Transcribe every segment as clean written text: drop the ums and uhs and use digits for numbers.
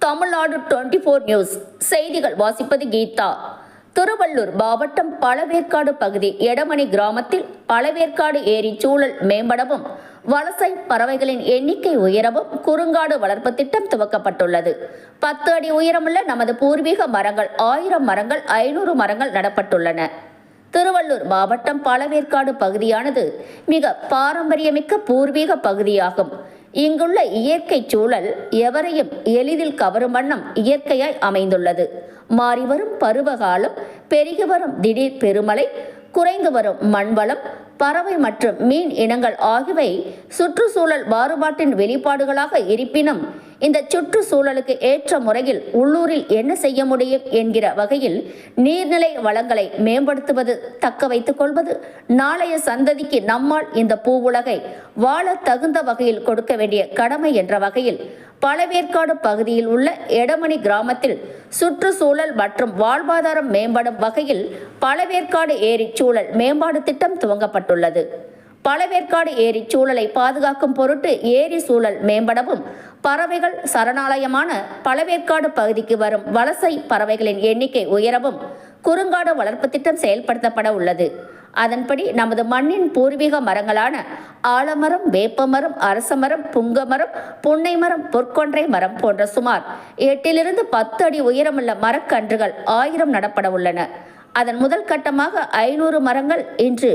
Tamil Nadu 24 news செய்திகள் வாசிப்பது கீதா. திருவள்ளூர் மாவட்டம் பழவேற்காடு பகுதி எடமணி கிராமத்தில் பழவேற்காடு ஏரி சூழல் மேம்படவும், வலசை பறவைகளின் எண்ணிக்கை உயரவும் குறுங்காடு வளர்ப்பு திட்டம் துவக்கப்பட்டுள்ளது. 10 அடி உயரமுள்ள நமது பூர்வீக மரங்கள் 1000 மரங்கள் 500 மரங்கள் நடப்பட்டுள்ளன. திருவள்ளூர் மாவட்டம் பழவேற்காடு பகுதியானது மிக பாரம்பரியமிக்க பூர்வீக பகுதியாகும். இங்குள்ள இயற்கை சூழல் எவரையும் எளிதில் கவரும் வண்ணம் இயற்கையாய் அமைந்துள்ளது. மாறிவரும் பருவகாலம், பெருகி வரும் திடீர் பெருமழை, குறைந்து வரும் மண்வளம், பறவை மற்றும் மீன் இனங்கள் ஆகியவை சுற்றுச்சூழல் மாறுபாட்டின் வெளிப்பாடுகளாக இருப்பினும், இந்த சுற்றுச்சூழலுக்கு ஏற்ற முறையில் உள்ளூரில் என்ன செய்ய முடியும் என்கிற வகையில் நீர்நிலை வளங்களை மேம்படுத்துவது, தக்க வைத்துக் கொள்வது, நாளைய சந்ததிக்கு நம்மால் இந்த பூவுலகை வாழ தகுந்த வகையில் கொடுக்க வேண்டிய கடமை என்ற வகையில் பழவேற்காடு பகுதியில் உள்ள எடமணி கிராமத்தில் சுற்றுச்சூழல் மற்றும் வாழ்வாதாரம் மேம்படும் வகையில் பழவேற்காடு ஏரி சூழல் மேம்பாடு திட்டம் துவங்கப்பட்டுள்ளது. பழவேற்காடு ஏரி சூழலை பாதுகாக்கும் பொருட்டு ஏரி சூழல் மேம்படவும், பறவைகள் சரணாலயமான பழவேற்காடு பகுதிக்கு வரும் வலசை பறவைகளின் எண்ணிக்கை உயரவும் குறுங்காடு வளர்ப்பு திட்டம் செயல்படுத்தப்பட உள்ளது. அதன்படி நமது மண்ணின் பூர்வீக மரங்களான ஆலமரம், வேப்பமரம், அரசமரம், புங்கமரம், புன்னை மரம், பொற்கொன்றை மரம் போன்ற சுமார் 8 to 10 அடி உயரமுள்ள மரக்கன்றுகள் 1000 நடப்பட உள்ளன. அதன் முதல் கட்டமாக 500 மரங்கள் இன்று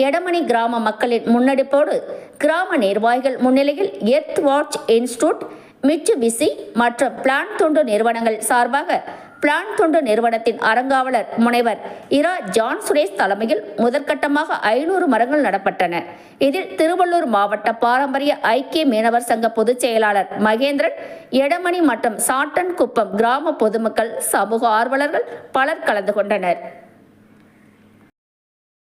எடமணி கிராம மக்களின் முன்னெடுப்போடு கிராம நிர்வாகிகள் முன்னிலையில் எர்த் வாட்ச் இன்ஸ்டிடியூட், மிட்சுபிஷி மற்றும் பிளான் தொண்டு நிறுவனங்கள் சார்பாக பிளான் தொண்டு நிறுவனத்தின் அறங்காவலர் முனைவர் இரா ஜான் சுரேஷ் தலைமையில் முதற்கட்டமாக 500 மரங்கள் நடப்பட்டன. இதில் திருவள்ளூர் மாவட்ட பாரம்பரிய ஐக்கிய மீனவர் சங்க பொதுச் செயலாளர் மகேந்திரன், எடமணி மற்றும் சாட்டன் குப்பம் கிராம பொதுமக்கள், சமூக ஆர்வலர்கள் பலர் கலந்து கொண்டனர்.